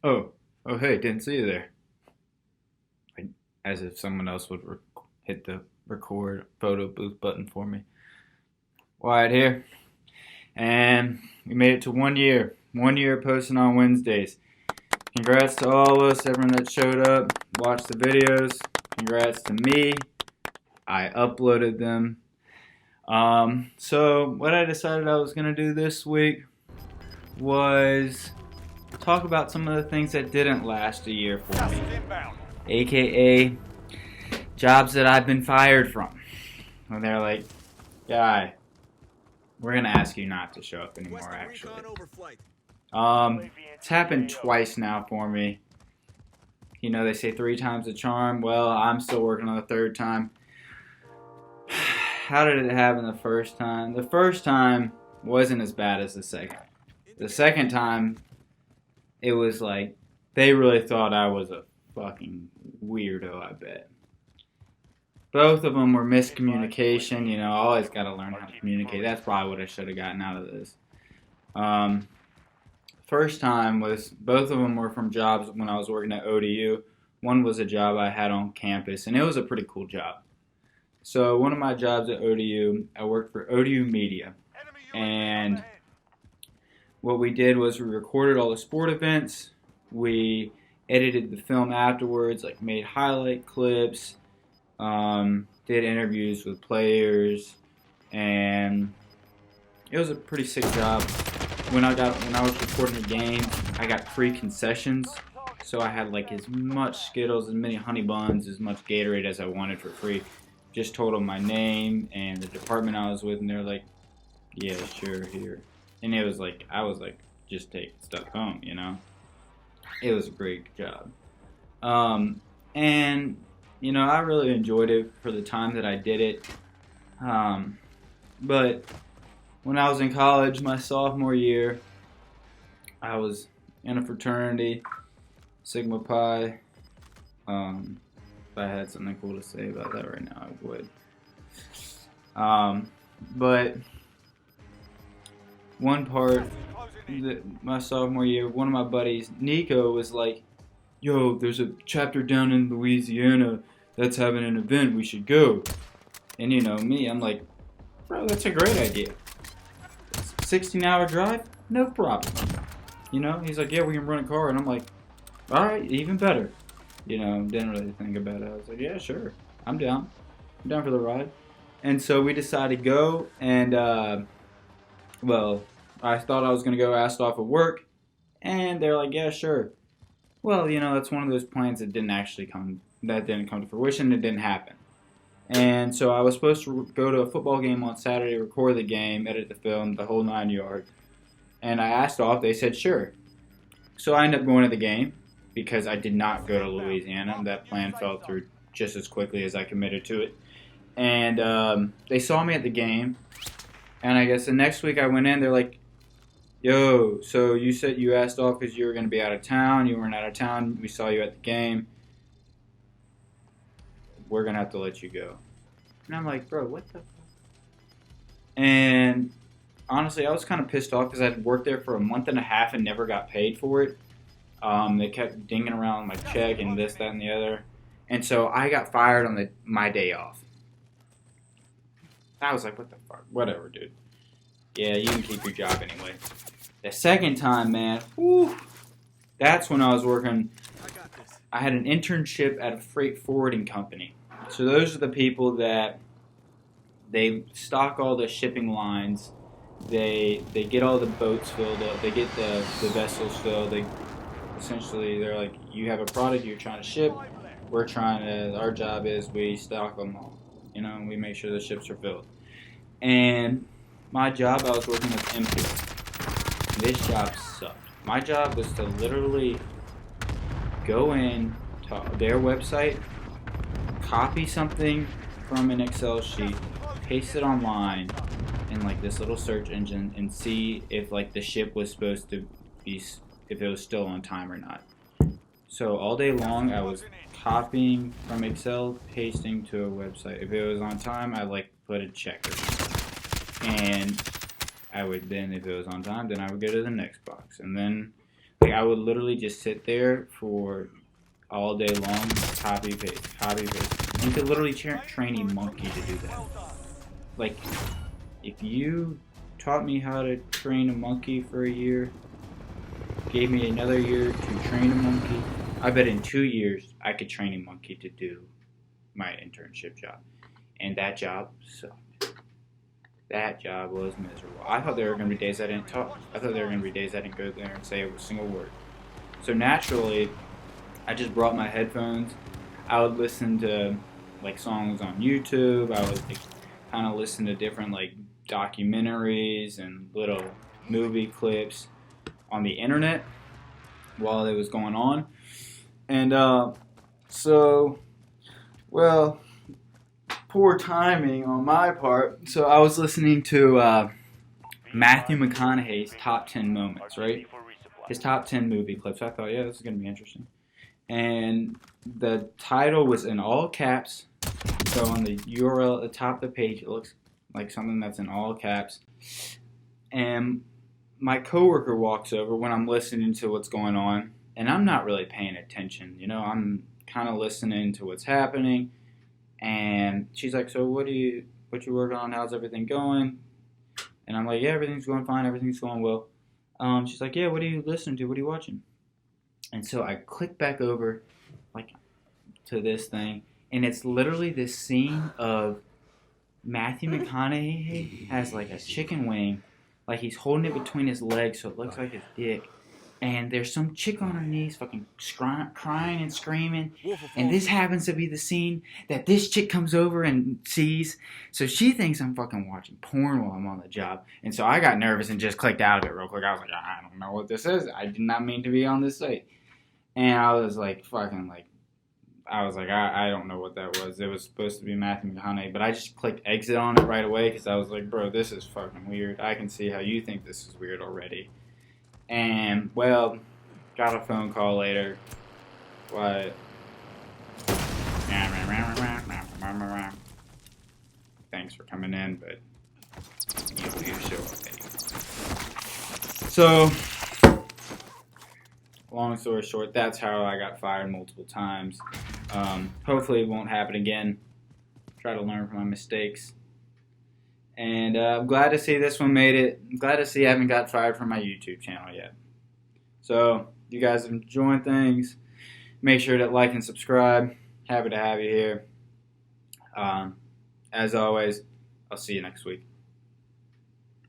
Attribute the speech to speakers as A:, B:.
A: Oh, oh, hey, didn't see you there. Like, as if someone else would hit the record photo booth button for me. Wyatt here, and we made it to 1 year. 1 year posting on Wednesdays. Congrats to all of us, everyone that showed up, watched the videos. Congrats to me. I uploaded them. So what I decided I was gonna do this week was talk about some of the things that didn't last a year for me, aka jobs that I've been fired from. When they're like, guy, we're gonna ask you not to show up anymore. Actually, it's happened twice now for me. You know, they say 3 times the charm. Well, I'm still working on the 3rd time. How did it happen the first time? The first time wasn't as bad as the second. The second time, it was like, they really thought I was a fucking weirdo, I bet. Both of them were miscommunication. You know, I always got to learn how to communicate. That's probably what I should have gotten out of this. First time was, both of them were from jobs when I was working at ODU. One was a job I had on campus, and it was a pretty cool job. So one of my jobs at ODU, I worked for ODU Media. And what we did was we recorded all the sport events. We edited the film afterwards, like made highlight clips, did interviews with players, and it was a pretty sick job. When I was recording the game, I got free concessions, so I had like as much Skittles, as many honey buns, as much Gatorade as I wanted for free. Just told them my name and the department I was with, and they're like, "Yeah, sure, here." And it was like, I was like, just take stuff home, you know. It was a great job, and you know, I really enjoyed it for the time that I did it. But when I was in college, my sophomore year, I was in a fraternity, Sigma Pi. If I had something cool to say about that right now, I would. But one part, my sophomore year, one of my buddies, Nico, was like, "Yo, there's a chapter down in Louisiana that's having an event. We should go." And you know me, I'm like, "Bro, that's a great idea. 16-hour drive? No problem." You know, he's like, "Yeah, we can rent a car." And I'm like, "All right, even better." You know, didn't really think about it. I was like, "Yeah, sure. I'm down. I'm down for the ride." And so we decided to go, and, well, I thought I was going to go asked off of work, and they're like, "Yeah, sure." Well, you know, that's one of those plans that didn't come to fruition. It didn't happen. And so I was supposed to go to a football game on Saturday, record the game, edit the film, the whole 9 yards. And I asked off. They said sure. So I ended up going to the game because I did not go to Louisiana. That plan fell through just as quickly as I committed to it. And they saw me at the game. And I guess the next week I went in, they're like, "Yo, so you said you asked off because you were going to be out of town. You weren't out of town. We saw you at the game. We're going to have to let you go." And I'm like, "Bro, what the fuck?" And honestly, I was kind of pissed off because I'd worked there for a month and a half and never got paid for it. They kept dinging around my check and this, that, and the other. And so I got fired on my day off. I was like, what the fuck? Whatever, dude. Yeah, you can keep your job anyway. The second time, man, whew, that's when I was working. I had an internship at a freight forwarding company. So those are the people that they stock all the shipping lines. They get all the boats filled up. They get the vessels filled. They're like, you have a product you're trying to ship. Our job is we stock them all. You know, and we make sure the ships are filled. And my job, I was working with empty. This job sucked. My job was to literally go in to their website, copy something from an Excel sheet, paste it online in like this little search engine, and see if like the ship was supposed to be, if it was still on time or not. So all day long I was copying from Excel, pasting to a website. If it was on time, I like put a check or something. And I would then, if it was on time, then I would go to the next box. And then like Like, I would literally just sit there for all day long, copy paste, copy paste. You could literally train a monkey to do that. Like, if you taught me how to train a monkey for a year, gave me another year to train a monkey, I bet in 2 years I could train a monkey to do my internship job. And that job sucked. That job was miserable. I thought there were going to be days I didn't talk. I thought there were going to be days I didn't go there and say a single word. So naturally, I just brought my headphones. I would listen to like songs on YouTube. I would like, kind of listen to different like documentaries and little movie clips on the internet while it was going on. And well, poor timing on my part. So I was listening to Matthew McConaughey's top 10 moments, right? His top 10 movie clips. I thought, yeah, this is going to be interesting. And the title was in all caps. So on the URL at the top of the page, it looks like something that's in all caps. And my coworker walks over when I'm listening to what's going on, and I'm not really paying attention. You know, I'm kind of listening to what's happening. And she's like, so what you working on? How's everything going? And I'm like, yeah, everything's going fine. Everything's going well. She's like, yeah, what are you listening to? What are you watching? And so I click back over like to this thing, and it's literally this scene of Matthew McConaughey has like a chicken wing, like he's holding it between his legs so it looks like his dick. And there's some chick on her knees fucking crying and screaming. And this happens to be the scene that this chick comes over and sees. So she thinks I'm fucking watching porn while I'm on the job. And so I got nervous and just clicked out of it real quick. I was like, I don't know what this is. I did not mean to be on this site. And I was like, I don't know what that was. It was supposed to be Matthew McConaughey. But I just clicked exit on it right away because I was like, bro, this is fucking weird. I can see how you think this is weird already. And, well, got a phone call later. What? Thanks for coming in, but you're so okay. So, long story short, that's how I got fired multiple times. Hopefully it won't happen again. Try to learn from my mistakes. And I'm glad to see this one made it. I'm glad to see I haven't got fired from my YouTube channel yet. So, you guys are enjoying things. Make sure to like and subscribe. Happy to have you here. As always, I'll see you next week.